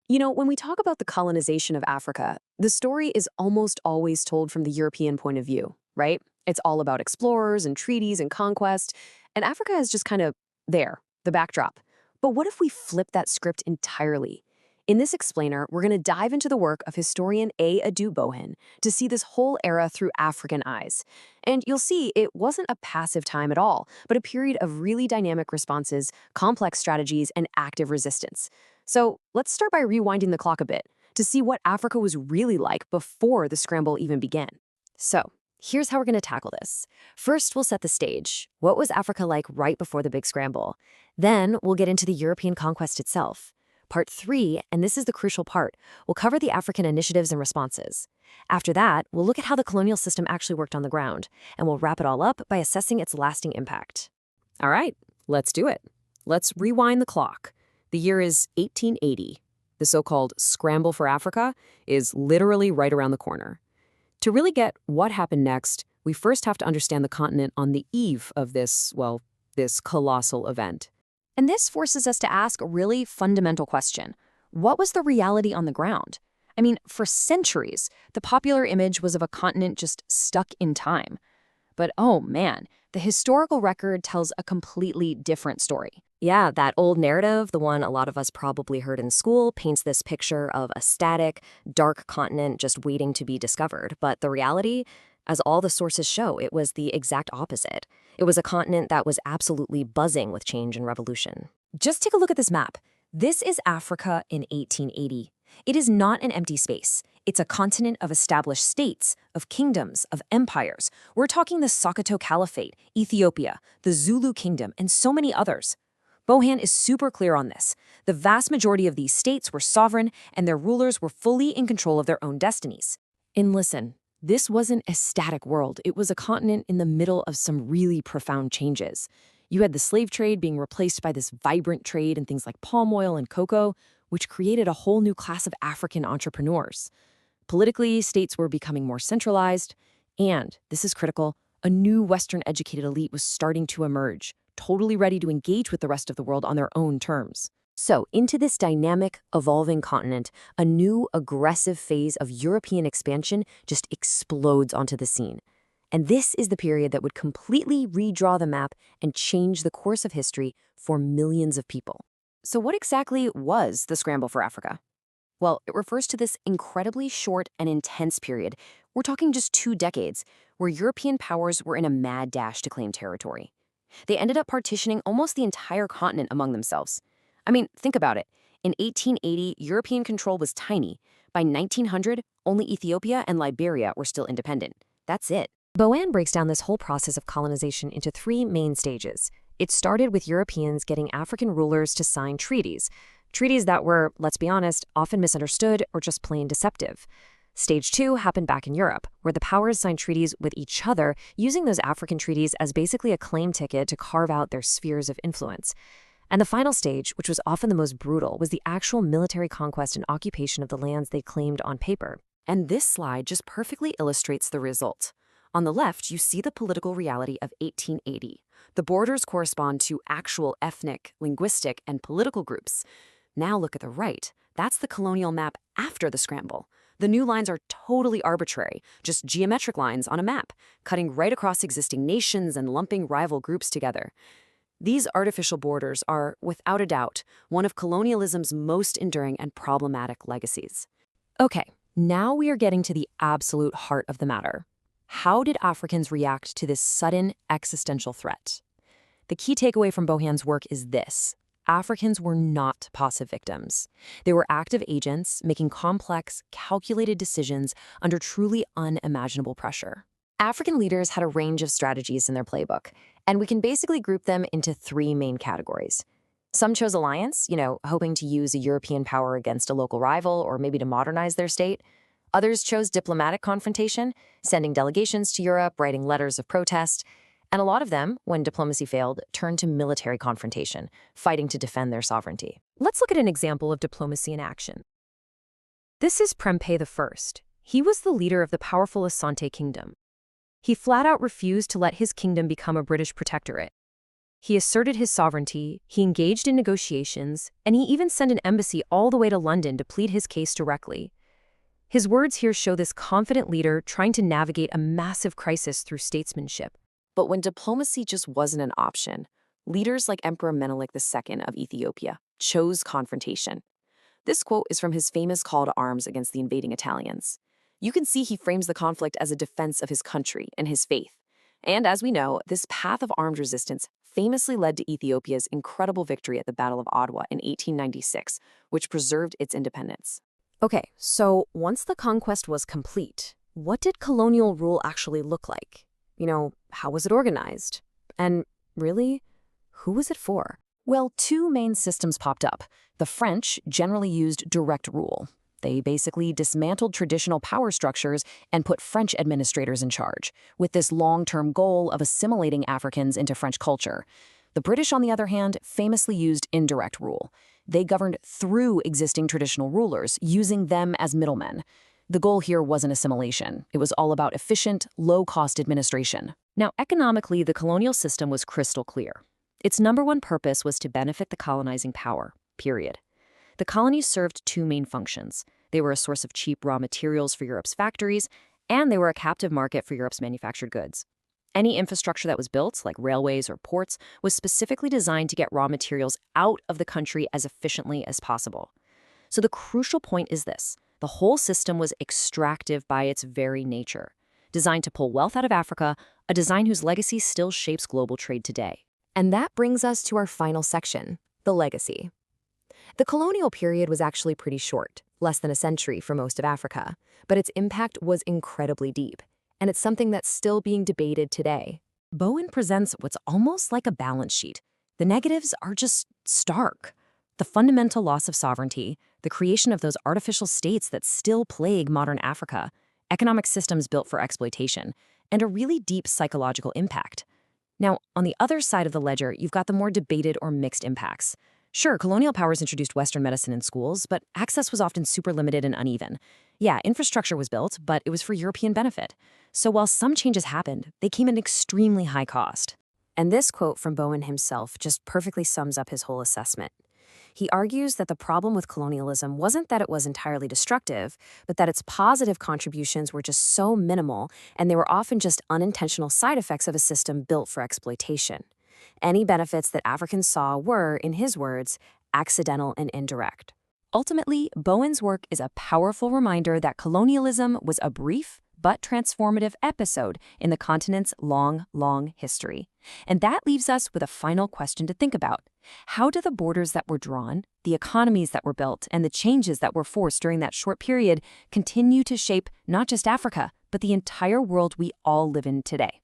When we talk about the colonization of Africa, the story is almost always told from the European point of view, right? It's all about explorers and treaties and conquest, and Africa is just kind of there, the backdrop. But what if we flip that script entirely? In this explainer, we're going to dive into the work of historian A. Adu-Bohin to see this whole era through African eyes. And you'll see it wasn't a passive time at all, but a period of really dynamic responses, complex strategies, and active resistance. So let's start by rewinding the clock a bit to see what Africa was really like before the scramble even began. So here's how we're going to tackle this. First, we'll set the stage. What was Africa like right before the big scramble? Then we'll get into the European conquest itself. Part 3, and this is the crucial part, will cover the African initiatives and responses. After that, we'll look at how the colonial system actually worked on the ground, and we'll wrap it all up by assessing its lasting impact. All right, let's do it. Let's rewind the clock. The year is 1880. The so-called Scramble for Africa is literally right around the corner. To really get what happened next, we first have to understand the continent on the eve of this colossal event. And this forces us to ask a really fundamental question. What was the reality on the ground? I mean, for centuries, the popular image was of a continent just stuck in time. But oh man, the historical record tells a completely different story. Yeah, that old narrative, the one a lot of us probably heard in school, paints this picture of a static, dark continent just waiting to be discovered. But the reality, as all the sources show, it was the exact opposite. It was a continent that was absolutely buzzing with change and revolution. Just take a look at this map. This is Africa in 1880. It is not an empty space. It's a continent of established states, of kingdoms, of empires. We're talking the Sokoto Caliphate, Ethiopia, the Zulu Kingdom, and so many others. Bohan is super clear on this. The vast majority of these states were sovereign, and their rulers were fully in control of their own destinies. And listen, this wasn't a static world. It was a continent in the middle of some really profound changes. You had the slave trade being replaced by this vibrant trade in things like palm oil and cocoa, which created a whole new class of African entrepreneurs. Politically, states were becoming more centralized, and, this is critical, a new Western-educated elite was starting to emerge, totally ready to engage with the rest of the world on their own terms. So, into this dynamic, evolving continent, a new, aggressive phase of European expansion just explodes onto the scene. And this is the period that would completely redraw the map and change the course of history for millions of people. So what exactly was the Scramble for Africa? Well, it refers to this incredibly short and intense period. We're talking just 2 decades, where European powers were in a mad dash to claim territory. They ended up partitioning almost the entire continent among themselves. I mean, think about it. In 1880, European control was tiny. By 1900, only Ethiopia and Liberia were still independent. That's it. Bohan breaks down this whole process of colonization into 3 main stages. It started with Europeans getting African rulers to sign treaties. Treaties that were, let's be honest, often misunderstood or just plain deceptive. Stage 2 happened back in Europe, where the powers signed treaties with each other, using those African treaties as basically a claim ticket to carve out their spheres of influence. And the final stage, which was often the most brutal, was the actual military conquest and occupation of the lands they claimed on paper. And this slide just perfectly illustrates the result. On the left, you see the political reality of 1880. The borders correspond to actual ethnic, linguistic, and political groups. Now look at the right. That's the colonial map after the scramble. The new lines are totally arbitrary, just geometric lines on a map, cutting right across existing nations and lumping rival groups together. These artificial borders are, without a doubt, one of colonialism's most enduring and problematic legacies. Okay, now we are getting to the absolute heart of the matter. How did Africans react to this sudden existential threat? The key takeaway from Bohan's work is this. Africans were not passive victims. They were active agents making complex, calculated decisions under truly unimaginable pressure. African leaders had a range of strategies in their playbook, and we can basically group them into 3 main categories. Some chose alliance, hoping to use a European power against a local rival or maybe to modernize their state. Others chose diplomatic confrontation, sending delegations to Europe, writing letters of protest. And a lot of them, when diplomacy failed, turned to military confrontation, fighting to defend their sovereignty. Let's look at an example of diplomacy in action. This is Prempeh I. He was the leader of the powerful Asante Kingdom. He flat out refused to let his kingdom become a British protectorate. He asserted his sovereignty, he engaged in negotiations, and he even sent an embassy all the way to London to plead his case directly. His words here show this confident leader trying to navigate a massive crisis through statesmanship. But when diplomacy just wasn't an option, leaders like Emperor Menelik II of Ethiopia chose confrontation. This quote is from his famous call to arms against the invading Italians. You can see he frames the conflict as a defense of his country and his faith. And as we know, this path of armed resistance famously led to Ethiopia's incredible victory at the Battle of Adwa in 1896, which preserved its independence. Okay, so once the conquest was complete, what did colonial rule actually look like? How was it organized? And really, who was it for? Well, two main systems popped up. The French generally used direct rule. They basically dismantled traditional power structures and put French administrators in charge, with this long-term goal of assimilating Africans into French culture. The British, on the other hand, famously used indirect rule. They governed through existing traditional rulers, using them as middlemen. The goal here wasn't assimilation. It was all about efficient, low-cost administration. Now, economically, the colonial system was crystal clear. Its number one purpose was to benefit the colonizing power, period. The colonies served two main functions. They were a source of cheap raw materials for Europe's factories, and they were a captive market for Europe's manufactured goods. Any infrastructure that was built, like railways or ports, was specifically designed to get raw materials out of the country as efficiently as possible. So the crucial point is this. The whole system was extractive by its very nature, designed to pull wealth out of Africa, a design whose legacy still shapes global trade today. And that brings us to our final section, the legacy. The colonial period was actually pretty short, less than a century for most of Africa, but its impact was incredibly deep, and it's something that's still being debated today. Bowen presents what's almost like a balance sheet. The negatives are just stark. The fundamental loss of sovereignty, the creation of those artificial states that still plague modern Africa, economic systems built for exploitation, and a really deep psychological impact. Now, on the other side of the ledger, you've got the more debated or mixed impacts. Sure, colonial powers introduced Western medicine in schools, but access was often super limited and uneven. Yeah, infrastructure was built, but it was for European benefit. So while some changes happened, they came at an extremely high cost. And this quote from Bowen himself just perfectly sums up his whole assessment. He argues that the problem with colonialism wasn't that it was entirely destructive, but that its positive contributions were just so minimal, and they were often just unintentional side effects of a system built for exploitation. Any benefits that Africans saw were, in his words, accidental and indirect. Ultimately, Bowen's work is a powerful reminder that colonialism was a brief but transformative episode in the continent's long, long history. And that leaves us with a final question to think about. How do the borders that were drawn, the economies that were built, and the changes that were forced during that short period continue to shape not just Africa, but the entire world we all live in today?